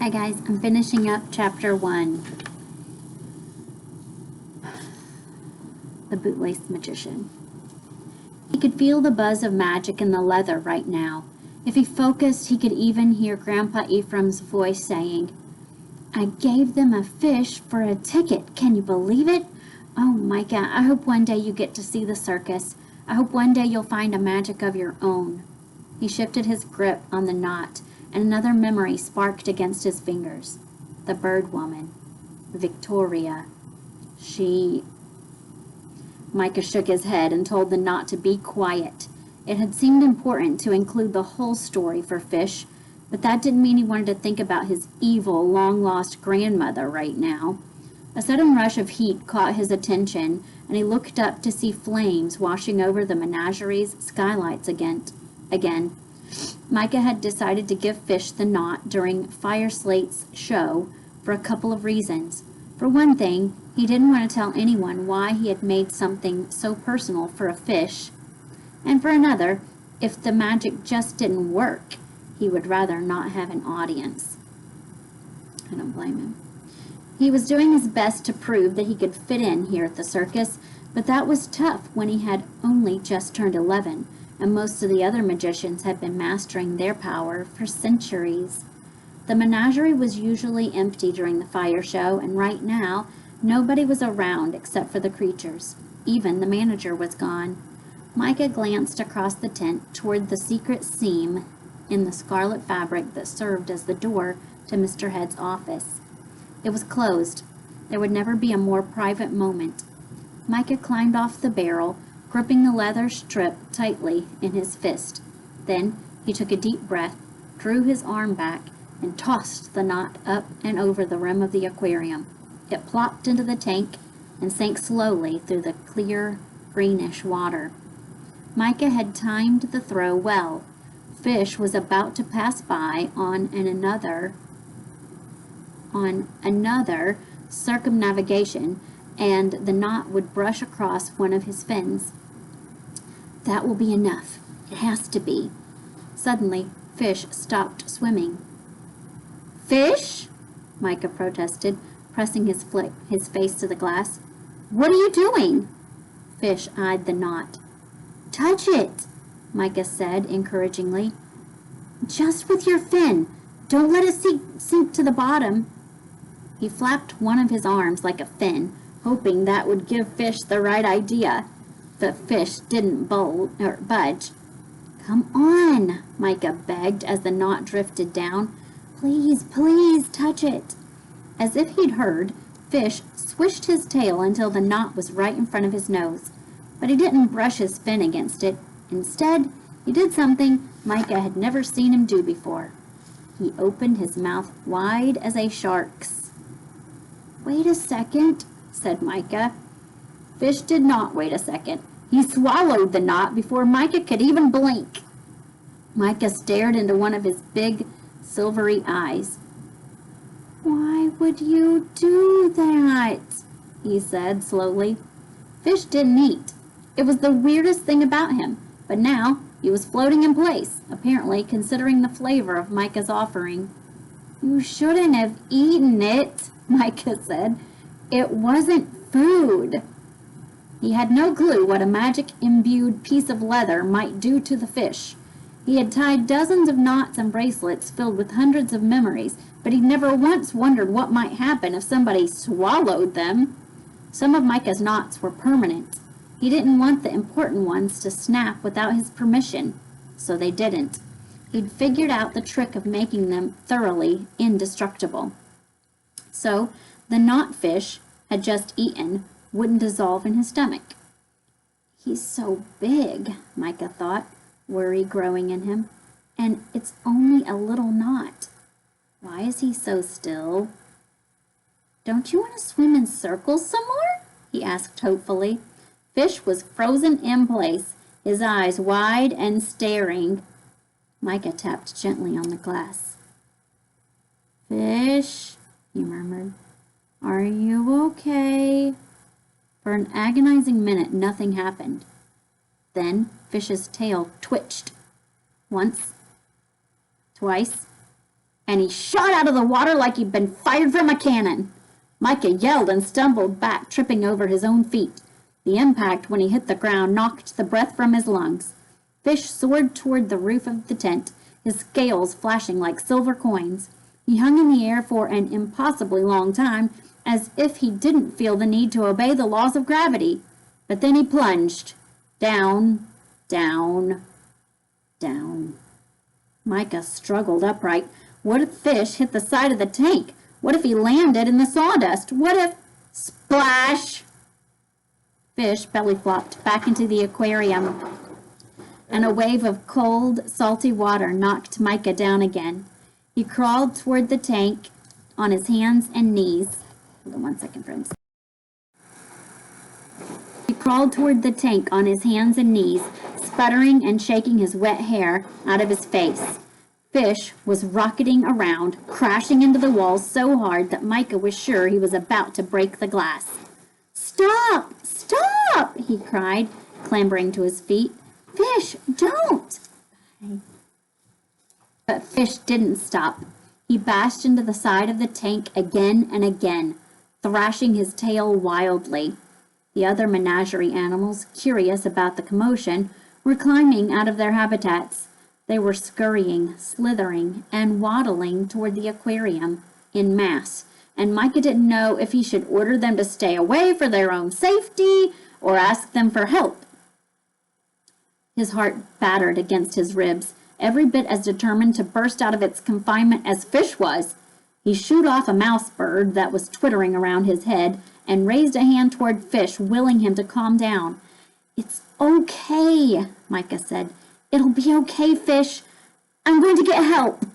Hi guys, I'm finishing up chapter 1. The Bootlace Magician. He could feel the buzz of magic in the leather right now. If he focused, he could even hear Grandpa Ephraim's voice saying, "I gave them a fish for a ticket. Can you believe it? Oh, Micah, I hope one day you get to see the circus. I hope one day you'll find a magic of your own." He shifted his grip on the knot, and another memory sparked against his fingers. The bird woman. Victoria. Micah shook his head and told the knot to be quiet. It had seemed important to include the whole story for Fish, but that didn't mean he wanted to think about his evil, long-lost grandmother right now. A sudden rush of heat caught his attention, and he looked up to see flames washing over the menagerie's skylights again. Micah had decided to give Fish the knot during Fire Slate's show for a couple of reasons. For one thing, he didn't want to tell anyone why he had made something so personal for a fish. And for another, if the magic just didn't work, he would rather not have an audience. I don't blame him. He was doing his best to prove that he could fit in here at the circus, but that was tough when he had only just turned 11, and most of the other magicians had been mastering their power for centuries. The menagerie was usually empty during the fire show, and right now, nobody was around except for the creatures. Even the manager was gone. Micah glanced across the tent toward the secret seam in the scarlet fabric that served as the door to Mr. Head's office. It was closed. There would never be a more private moment. Micah climbed off the barrel, gripping the leather strip tightly in his fist. Then he took a deep breath, drew his arm back, and tossed the knot up and over the rim of the aquarium. It plopped into the tank and sank slowly through the clear, greenish water. Micah had timed the throw well. Fish was about to pass by on another circumnavigation, and the knot would brush across one of his fins. That will be enough. It has to be. Suddenly, Fish stopped swimming. "Fish?" Micah protested, pressing his face to the glass. "What are you doing?" Fish eyed the knot. "Touch it," Micah said encouragingly. "Just with your fin. Don't let it sink to the bottom." He flapped one of his arms like a fin, hoping that would give Fish the right idea. But Fish didn't budge. "Come on," Micah begged as the knot drifted down. "Please, please touch it." As if he'd heard, Fish swished his tail until the knot was right in front of his nose. But he didn't brush his fin against it. Instead, he did something Micah had never seen him do before. He opened his mouth wide as a shark's. "Wait a second," said Micah. Fish did not wait a second. He swallowed the knot before Micah could even blink. Micah stared into one of his big, silvery eyes. "Why would you do that?" he said slowly. Fish didn't eat. It was the weirdest thing about him, but now he was floating in place, apparently considering the flavor of Micah's offering. "You shouldn't have eaten it," Micah said. "It wasn't food." He had no clue what a magic-imbued piece of leather might do to the fish. He had tied dozens of knots and bracelets filled with hundreds of memories, but he'd never once wondered what might happen if somebody swallowed them. Some of Micah's knots were permanent. He didn't want the important ones to snap without his permission, so they didn't. He'd figured out the trick of making them thoroughly indestructible. So the knot Fish had just eaten wouldn't dissolve in his stomach. "He's so big," Micah thought, worry growing in him. "And it's only a little knot. Why is he so still?" "Don't you want to swim in circles some more?" he asked hopefully. Fish was frozen in place, his eyes wide and staring. Micah tapped gently on the glass. "Fish," he murmured, "are you okay?" For an agonizing minute, nothing happened. Then Fish's tail twitched. Once, twice, and he shot out of the water like he'd been fired from a cannon. Micah yelled and stumbled back, tripping over his own feet. The impact when he hit the ground knocked the breath from his lungs. Fish soared toward the roof of the tent, his scales flashing like silver coins. He hung in the air for an impossibly long time, as if he didn't feel the need to obey the laws of gravity. But then he plunged. Down, down, down. Micah struggled upright. What if Fish hit the side of the tank? What if he landed in the sawdust? What if... Splash! Fish belly flopped back into the aquarium, and a wave of cold, salty water knocked Micah down again. He crawled toward the tank on his hands and knees. Hold on 1 second, friends. He crawled toward the tank on his hands and knees, sputtering and shaking his wet hair out of his face. Fish was rocketing around, crashing into the walls so hard that Micah was sure he was about to break the glass. "Stop! Stop!" he cried, clambering to his feet. "Fish, don't!" But Fish didn't stop. He bashed into the side of the tank again and again, thrashing his tail wildly. The other menagerie animals, curious about the commotion, were climbing out of their habitats. They were scurrying, slithering, and waddling toward the aquarium en masse, and Micah didn't know if he should order them to stay away for their own safety or ask them for help. His heart battered against his ribs, every bit as determined to burst out of its confinement as Fish was. He shooed off a mouse bird that was twittering around his head and raised a hand toward Fish, willing him to calm down. "It's okay," Micah said. "It'll be okay, Fish. I'm going to get help."